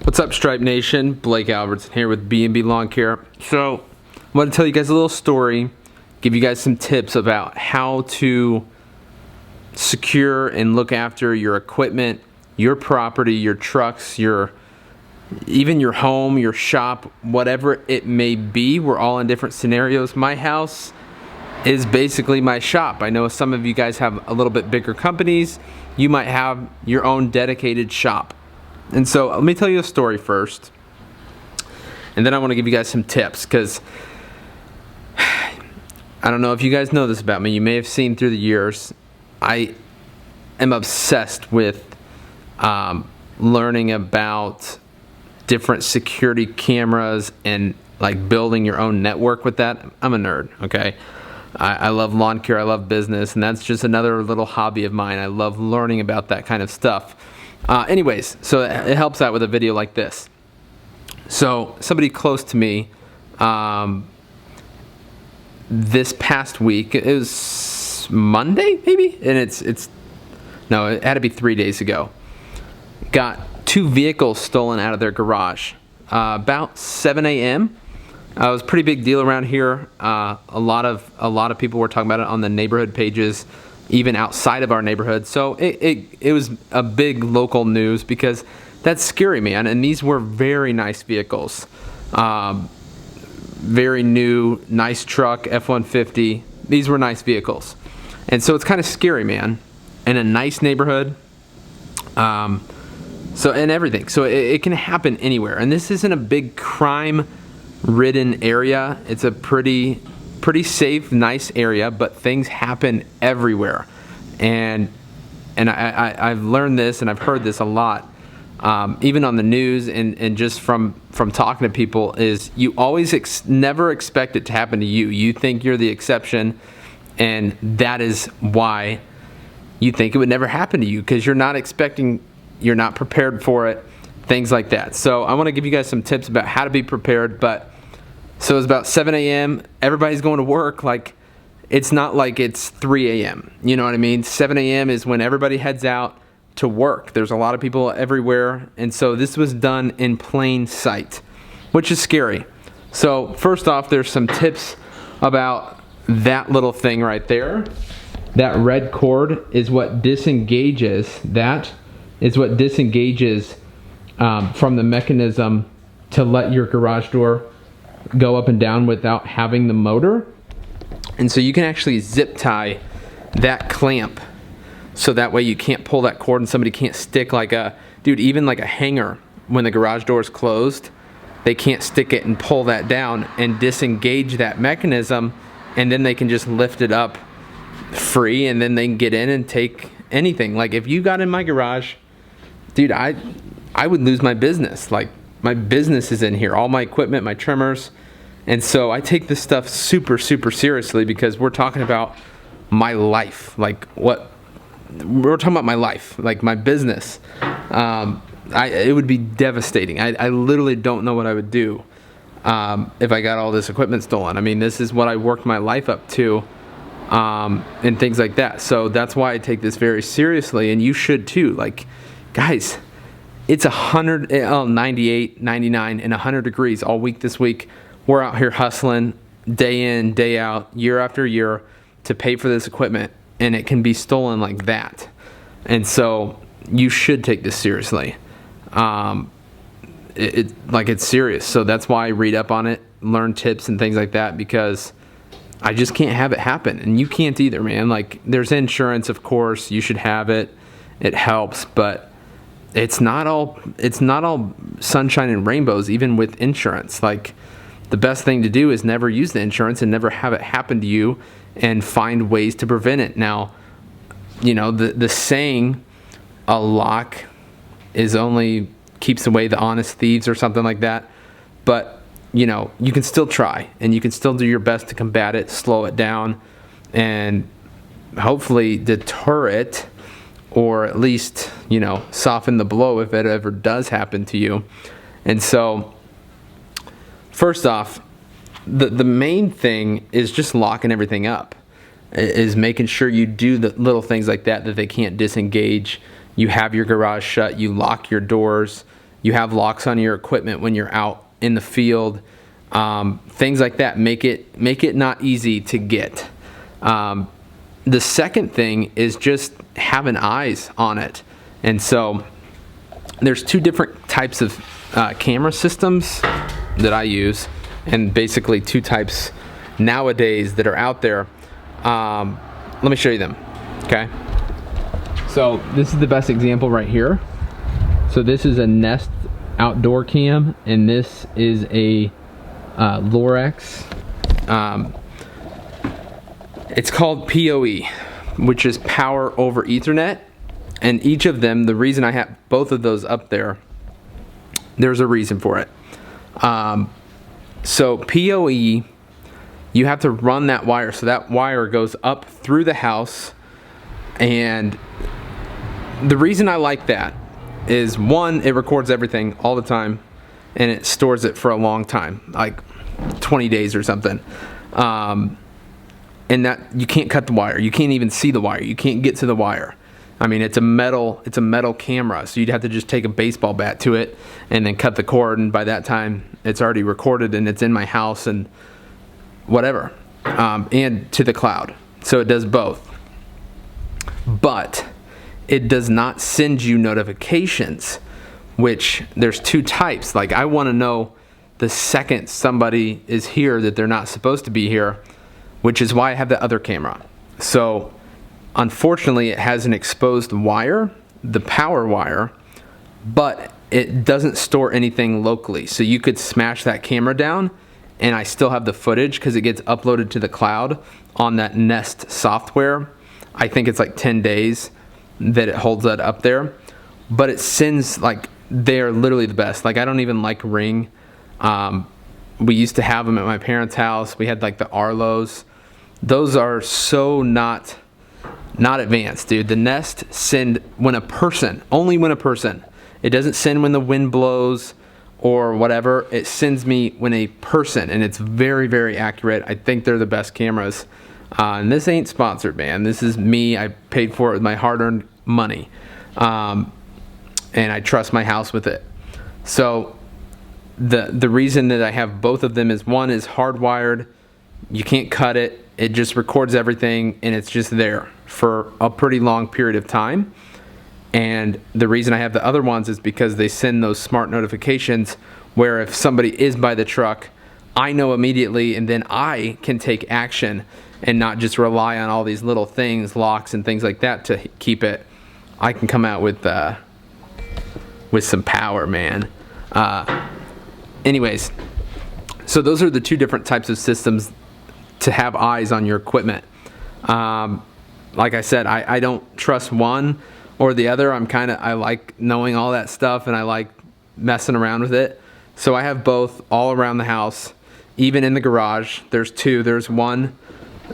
What's up, Stripe Nation? Blake Albertson here with B&B Lawn Care. So, I want to tell you guys a little story, give you guys some tips about how to secure and look after your equipment, your property, your trucks, even your home, your shop, whatever it may be. We're all in different scenarios. My house is basically my shop. I know some of you guys have a little bit bigger companies. You might have your own dedicated shop. And so let me tell you a story first, and then I want to give you guys some tips, because I don't know if you guys know this about me. You may have seen through the years, I am obsessed with learning about different security cameras and like building your own network with that. I'm a nerd, okay? I love lawn care, I love business, and that's just another little hobby of mine. I love learning about that kind of stuff. Anyways, so it helps out with a video like this. So somebody close to me, this past week, it was Monday maybe, and no, it had to be 3 days ago, got 2 vehicles stolen out of their garage about 7 a.m. It was a pretty big deal around here. A lot of people were talking about it on the neighborhood pages, even outside of our neighborhood. So it was a big local news, because that's scary, man. And these were very nice vehicles, very new, nice truck, F-150. These were nice vehicles, and so it's kind of scary, man. In a nice neighborhood, and everything. So it can happen anywhere, and this isn't a big crime-ridden area. It's a pretty safe, nice area, but things happen everywhere. And I've learned this, and I've heard this a lot, even on the news, and just from talking to people, is you always never expect it to happen to you. You think you're the exception, and that is why you think it would never happen to you, because you're not prepared for it, things like that. So I want to give you guys some tips about how to be prepared. So it's about 7 a.m. Everybody's going to work. Like, it's not like it's 3 a.m. You know what I mean? 7 a.m. is when everybody heads out to work. There's a lot of people everywhere. And so this was done in plain sight, which is scary. So first off, there's some tips about that little thing right there. That red cord is what disengages. That is what disengages from the mechanism to let your garage door go up and down without having the motor. And so you can actually zip tie that clamp, so that way you can't pull that cord and somebody can't stick even like a hanger. When the garage door is closed, they can't stick it and pull that down and disengage that mechanism, and then they can just lift it up free, and then they can get in and take anything. Like, if you got in my garage, dude, I would lose my business. Like, my business is in here, all my equipment, my trimmers. And so I take this stuff super, super seriously, because we're talking about my life. Like, we're talking about my life, like my business. It would be devastating. I literally don't know what I would do if I got all this equipment stolen. I mean, this is what I worked my life up to, and things like that. So that's why I take this very seriously, and you should too. Like, guys, it's 98, 99, and 100 degrees all week this week. We're out here hustling day in, day out, year after year, to pay for this equipment, and it can be stolen like that. And so you should take this seriously. It's serious. So that's why I read up on it, learn tips and things like that, because I just can't have it happen, and you can't either, man. Like, there's insurance, of course, you should have it. It helps, but it's not all sunshine and rainbows, even with insurance. Like, the best thing to do is never use the insurance and never have it happen to you, and find ways to prevent it. Now, you know, the saying, a lock keeps away the honest thieves, or something like that. But, you know, you can still try, and you can still do your best to combat it, slow it down, and hopefully deter it, or at least, you know, soften the blow if it ever does happen to you. And so, first off, the main thing is just locking everything up, is making sure you do the little things like that they can't disengage. You have your garage shut, you lock your doors, You have locks on your equipment when you're out in the field. Things like that make it not easy to get. The second thing is just having eyes on it. And so there's two different types of camera systems that I use, and basically two types nowadays that are out there. Let me show you them. Okay. So this is the best example right here. So this is a Nest outdoor cam, and this is a Lorex. It's called PoE, which is Power over Ethernet. And each of them, the reason I have both of those up there, there's a reason for it. So PoE, you have to run that wire. So that wire goes up through the house. And the reason I like that is, one, it records everything all the time, and it stores it for a long time, like 20 days or something. And that you can't cut the wire. You can't even see the wire. You can't get to the wire. I mean, it's a metal camera, so you'd have to just take a baseball bat to it and then cut the cord, and by that time it's already recorded and it's in my house and whatever, and to the cloud. So it does both. But it does not send you notifications, which there's two types. Like, I want to know the second somebody is here that they're not supposed to be here, which is why I have the other camera. So unfortunately, it has an exposed wire, the power wire, but it doesn't store anything locally. So you could smash that camera down and I still have the footage because it gets uploaded to the cloud on that Nest software. I think it's like 10 days that it holds that up there. But it sends, like, they're literally the best. Like, I don't even like Ring. We used to have them at my parents' house. We had like the Arlos. Those are so not advanced, dude. The Nest send when a person, only when a person. It doesn't send when the wind blows or whatever. It sends me when a person, and it's very, very accurate. I think they're the best cameras. And this ain't sponsored, man. This is me. I paid for it with my hard-earned money. And I trust my house with it. So the reason that I have both of them is, one is hardwired. You can't cut it. It just records everything, and it's just there for a pretty long period of time. And the reason I have the other ones is because they send those smart notifications where if somebody is by the truck, I know immediately, and then I can take action and not just rely on all these little things, locks and things like that to keep it. I can come out with some power, man. Anyways, so those are the two different types of systems to have eyes on your equipment. Like I said, I don't trust one or the other. I like knowing all that stuff, and I like messing around with it. So I have both all around the house, even in the garage. There's two. There's one,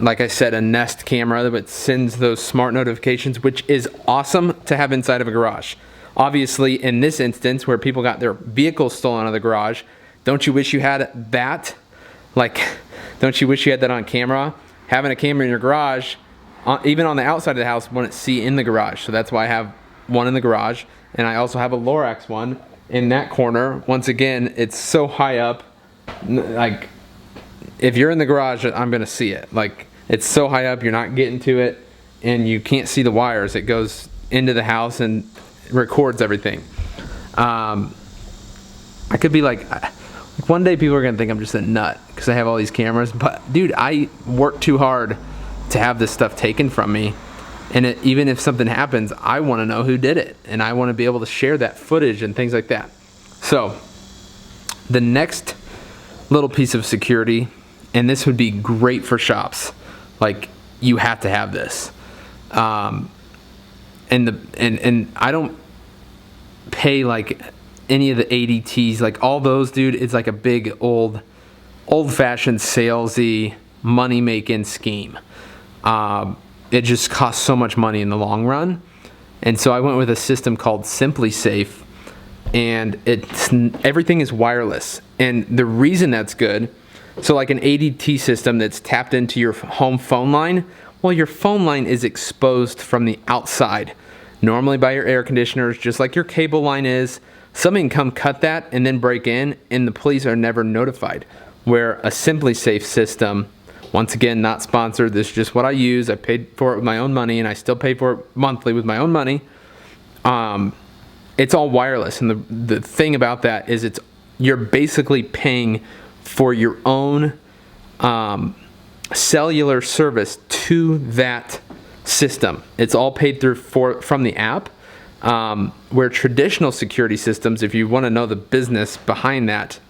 like I said, a Nest camera that sends those smart notifications, which is awesome to have inside of a garage. Obviously, in this instance where people got their vehicles stolen out of the garage, don't you wish you had that? Like, don't you wish you had that on camera? Having a camera in your garage, even on the outside of the house, wouldn't see in the garage. So that's why I have one in the garage. And I also have a Lorex one in that corner. Once again, it's so high up. Like, if you're in the garage, I'm going to see it. Like, it's so high up, you're not getting to it, and you can't see the wires. It goes into the house and records everything. I could be like, one day people are going to think I'm just a nut because I have all these cameras. But, dude, I work too hard to have this stuff taken from me. And even if something happens, I want to know who did it. And I want to be able to share that footage and things like that. So, the next little piece of security, and this would be great for shops. Like, you have to have this. And I don't pay like any of the ADTs, like all those, dude. It's like a big old-fashioned salesy money-making scheme. It just costs so much money in the long run. And so I went with a system called Simply Safe, and everything is wireless. And the reason that's good, so like an ADT system that's tapped into your home phone line, well, your phone line is exposed from the outside, normally by your air conditioners, just like your cable line is. somebody can come cut that and then break in, and the police are never notified. Where a Simply Safe system, once again, not sponsored, this is just what I use. I paid for it with my own money, and I still pay for it monthly with my own money. It's all wireless, and the thing about that is you're basically paying for your own cellular service to that system. It's all paid through from the app. Where traditional security systems, if you want to know the business behind that,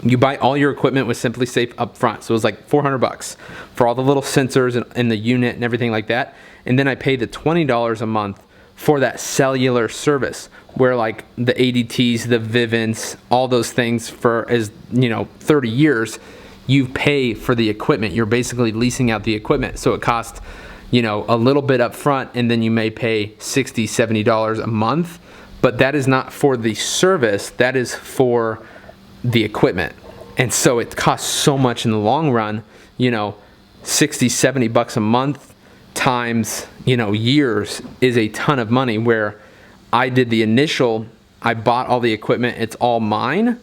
you buy all your equipment with Simply Safe up front. So it was like $400 for all the little sensors and the unit and everything like that. And then I pay the $20 a month for that cellular service, where like the ADTs, the Vivint, all those things for 30 years, you pay for the equipment. You're basically leasing out the equipment. So it costs, a little bit up front, and then you may pay $60, $70 a month. But that is not for the service, that is for the equipment. And so it costs so much in the long run, $60, $70 a month times, years is a ton of money. Where I did the initial, I bought all the equipment, it's all mine.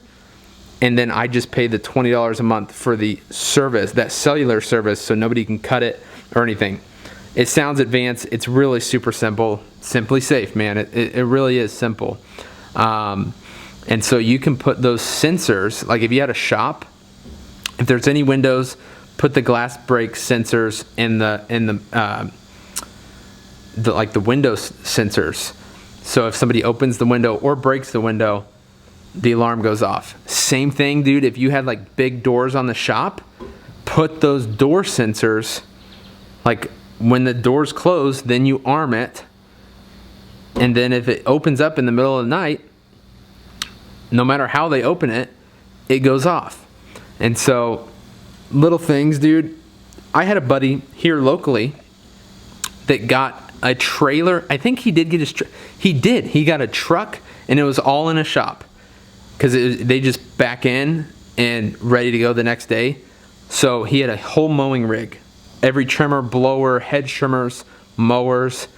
And then I just pay the $20 a month for the service, that cellular service, so nobody can cut it or anything. It sounds advanced. It's really super simple. Simply Safe, man. It really is simple. And so you can put those sensors, like if you had a shop, if there's any windows, put the glass break sensors in the window sensors. So if somebody opens the window or breaks the window, the alarm goes off. Same thing, dude. If you had like big doors on the shop, put those door sensors, like when the doors close, then you arm it. And then if it opens up in the middle of the night, no matter how they open it, it goes off. And so little things, dude. I had a buddy here locally that got a trailer. I think he did get he got a truck, and it was all in a shop, because they just back in and ready to go the next day. So he had a whole mowing rig, every trimmer, blower, hedge trimmers, mowers,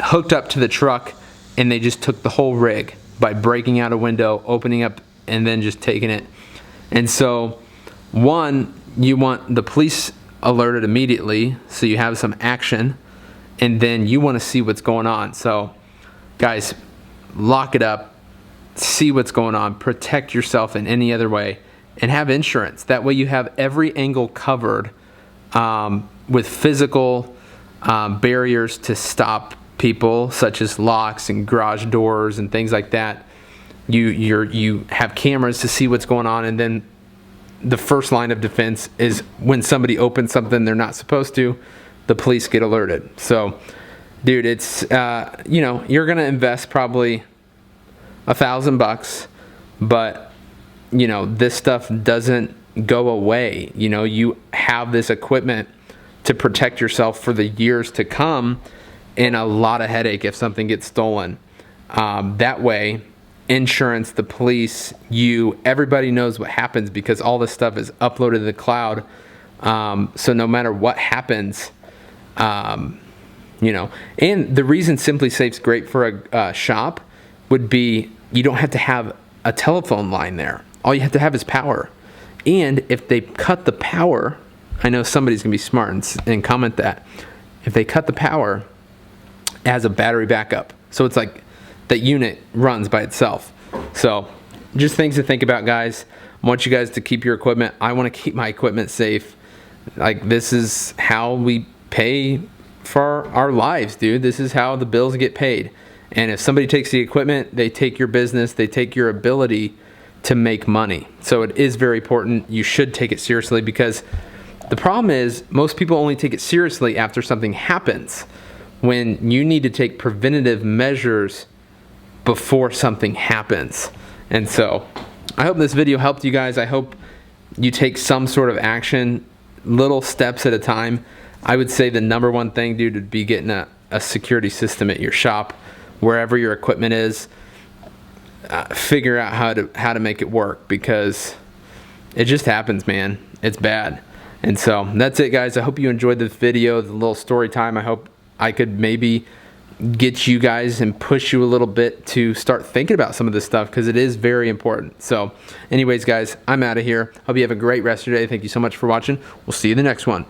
hooked up to the truck, and they just took the whole rig by breaking out a window, opening up, and then just taking it. And so, one, you want the police alerted immediately, so you have some action, and then you want to see what's going on. So, guys, lock it up, see what's going on, protect yourself in any other way, and have insurance. That way you have every angle covered, with physical barriers to stop people, such as locks and garage doors and things like that. You have cameras to see what's going on, and then the first line of defense is when somebody opens something they're not supposed to, the police get alerted. So, dude, it's you're gonna invest probably $1,000, but this stuff doesn't go away. You have this equipment to protect yourself for the years to come, and a lot of headache if something gets stolen. That way, insurance, the police, everybody knows what happens, because all this stuff is uploaded to the cloud. So no matter what happens, and the reason Simply Safe's great for a shop would be you don't have to have a telephone line there. All you have to have is power. And if they cut the power, I know somebody's going to be smart and comment that. If they cut the power, it has a battery backup. So it's like that unit runs by itself. So just things to think about, guys. I want you guys to keep your equipment. I want to keep my equipment safe. Like, this is how we pay for our lives, dude. This is how the bills get paid. And if somebody takes the equipment, they take your business, they take your ability to make money. So it is very important. You should take it seriously, because the problem is most people only take it seriously after something happens, when you need to take preventative measures before something happens. And so I hope this video helped you guys. I hope you take some sort of action, little steps at a time. I would say the number one thing, dude, would be getting a security system at your shop, wherever your equipment is. Figure out how to make it work, because it just happens, man. It's bad. And so that's it, guys. I hope you enjoyed this video, the little story time. I hope I could maybe get you guys and push you a little bit to start thinking about some of this stuff, because it is very important. So anyways, guys, I'm out of here. Hope you have a great rest of your day. Thank you so much for watching. We'll see you in the next one.